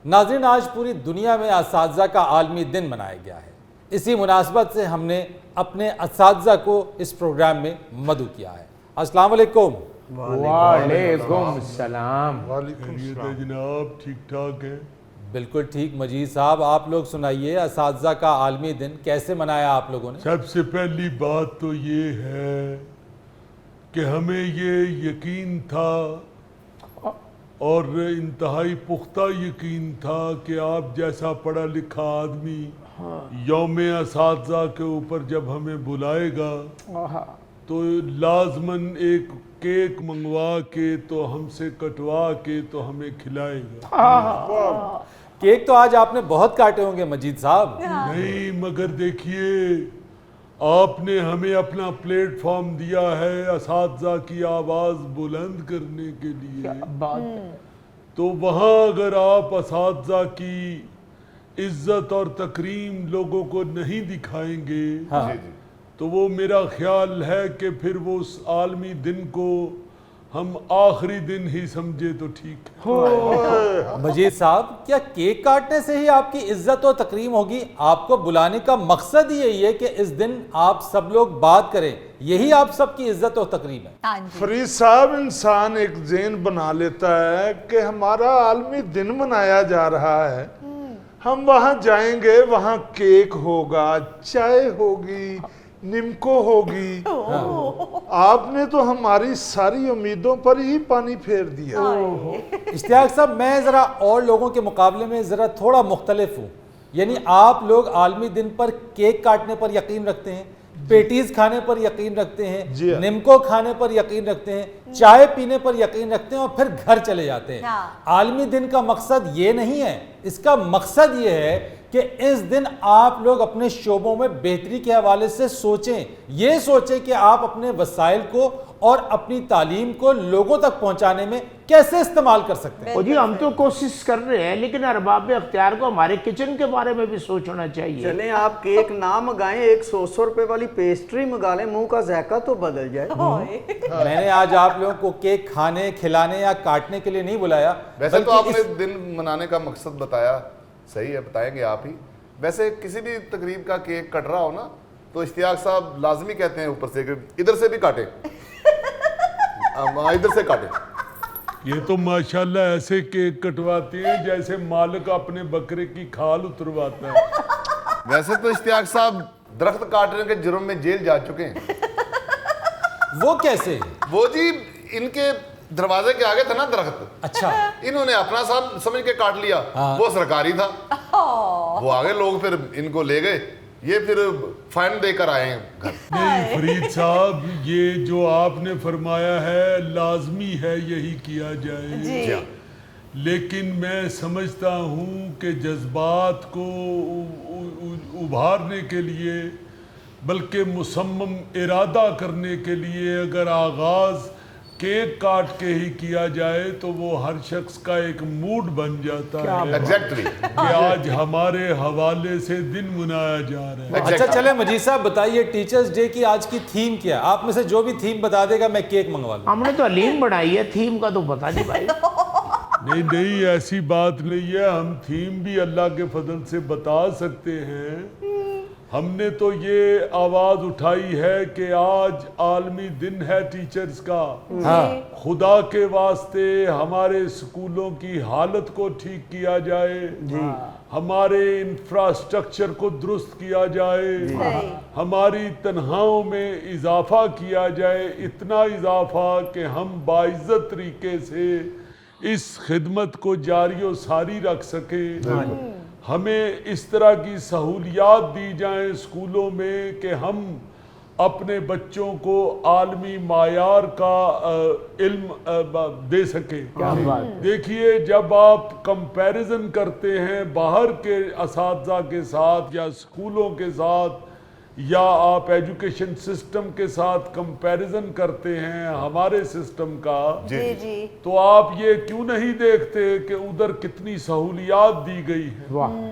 ناظرین، آج پوری دنیا میں اساتذہ کا عالمی دن منایا گیا ہے۔ اسی مناسبت سے ہم نے اپنے اساتذہ کو اس پروگرام میں مدعو کیا ہے۔ السلام علیکم۔ وعلیکم السلام۔ خیریت ہے جناب، ٹھیک ٹھاک ہے؟ بالکل ٹھیک مجید صاحب، آپ لوگ سنائیے، اساتذہ کا عالمی دن کیسے منایا آپ لوگوں نے؟ سب سے پہلی بات تو یہ ہے کہ ہمیں یہ یقین تھا اور انتہائی پختہ یقین تھا کہ آپ جیسا پڑھا لکھا آدمی یوم اساتذہ کے اوپر جب ہمیں بلائے گا تو لازماً ایک کیک منگوا کے تو ہم سے کٹوا کے تو ہمیں کھلائے گا۔ کیک تو آج آپ نے بہت کاٹے ہوں گے مجید صاحب۔ نہیں، مگر دیکھیے آپ نے ہمیں اپنا پلیٹ فارم دیا ہے اساتذہ کی آواز بلند کرنے کے لیے، تو وہاں اگر آپ اساتذہ کی عزت اور تکریم لوگوں کو نہیں دکھائیں گے تو وہ میرا خیال ہے کہ پھر وہ اس عالمی دن کو ہم آخری دن ہی سمجھے تو ٹھیک ہے۔ مجید صاحب، کیا کیک کاٹنے سے ہی آپ کی عزت و تکریم ہوگی؟ آپ کو بلانے کا مقصد ہی یہی ہے کہ اس دن آپ سب لوگ بات کریں، یہی آپ سب کی عزت و تکریم ہے۔ فرید صاحب، انسان ایک ذہن بنا لیتا ہے کہ ہمارا عالمی دن منایا جا رہا ہے، ہم وہاں جائیں گے، وہاں کیک ہوگا، چائے ہوگی، نمکو ہوگی، آپ نے تو ہماری ساری امیدوں پر ہی پانی پھیر دیا۔ اشتیاق صاحب، میں ذرا اور لوگوں کے مقابلے میں ذرا تھوڑا مختلف ہوں، یعنی آپ لوگ عالمی دن پر کیک کاٹنے پر یقین رکھتے ہیں، پیٹیز کھانے پر یقین رکھتے ہیں، نمکو کھانے پر یقین رکھتے ہیں، چائے پینے پر یقین رکھتے ہیں اور پھر گھر چلے جاتے ہیں۔ عالمی دن کا مقصد یہ نہیں ہے، اس کا مقصد یہ ہے کہ اس دن آپ لوگ اپنے شعبوں میں بہتری کے حوالے سے سوچیں، یہ سوچیں کہ آپ اپنے وسائل کو اور اپنی تعلیم کو لوگوں تک پہنچانے میں کیسے استعمال کر سکتے ہیں۔ جی ہم تو کوشش کر رہے ہیں، لیکن ارباب اختیار کو ہمارے کچن کے بارے میں بھی سوچنا چاہیے۔ چلیں آپ کیک نہ منگائیں، ایک 100 روپے والی پیسٹری منگا لیں، منہ کا ذائقہ تو بدل جائے۔ میں نے آج آپ لوگوں کو کیک کھانے، کھلانے یا کاٹنے کے لیے نہیں بلایا۔ ویسے تو آپ نے دن منانے کا مقصد بتایا، صحیح ہے، بتائیں گے آپ ہی۔ ویسے کسی بھی تقریب کا کیک کٹ رہا ہو نا تو اشتیاق صاحب لازمی کہتے ہیں اوپر سے کہ ادھر سے بھی کاٹے، ادھر سے کاٹے۔ یہ تو ماشاءاللہ ایسے کیک کٹواتے ہیں جیسے مالک اپنے بکرے کی کھال اترواتا ہے۔ ویسے تو اشتیاق صاحب درخت کاٹنے کے جرم میں جیل جا چکے ہیں۔ وہ کیسے؟ وہ جی ان کے دروازے کے آگے تھا نا درخت، اچھا، انہوں نے اپنا صاحب سمجھ کے کاٹ لیا، وہ سرکاری تھا، وہ آگے لوگ پھر ان کو لے گئے، یہ پھر فائن دے کر آئے ہیں گھر۔ نہیں فرید صاحب، یہ جو آپ نے فرمایا ہے لازمی ہے یہی کیا جائے، لیکن میں سمجھتا ہوں کہ جذبات کو ابھارنے کے لیے بلکہ مصمم ارادہ کرنے کے لیے اگر آغاز کیک کاٹ کے ہی کیا جائے تو وہ ہر شخص کا ایک موڈ بن جاتا ہے ایگزیکٹلی کہ آج ہمارے حوالے سے دن منایا جا رہا ہے۔ اچھا چلے مجید صاحب بتائیے ٹیچرز ڈے کی آج کی تھیم کیا ہے؟ آپ میں سے جو بھی تھیم بتا دے گا میں کیک منگوا لوں۔ ہم نے تو علیم بنائی ہے، تھیم کا تو بتا نہیں بھائی۔ نہیں ایسی بات نہیں ہے، ہم تھیم بھی اللہ کے فضل سے بتا سکتے ہیں۔ ہم نے تو یہ آواز اٹھائی ہے کہ آج عالمی دن ہے ٹیچرز کا، خدا کے واسطے ہمارے اسکولوں کی حالت کو ٹھیک کیا جائے، ہمارے انفراسٹرکچر کو درست کیا جائے، ہماری تنخواہوں میں اضافہ کیا جائے، اتنا اضافہ کہ ہم باعزت طریقے سے اس خدمت کو جاری و ساری رکھ سکیں۔ ہمیں اس طرح کی سہولیات دی جائیں اسکولوں میں کہ ہم اپنے بچوں کو عالمی معیار کا علم دے سکیں۔ دیکھیے جب آپ کمپیریزن کرتے ہیں باہر کے اساتذہ کے ساتھ یا اسکولوں کے ساتھ یا آپ ایجوکیشن سسٹم کے ساتھ کمپیریزن کرتے ہیں ہمارے سسٹم کا، تو آپ یہ کیوں نہیں دیکھتے کہ ادھر کتنی سہولیات دی گئی ہیں،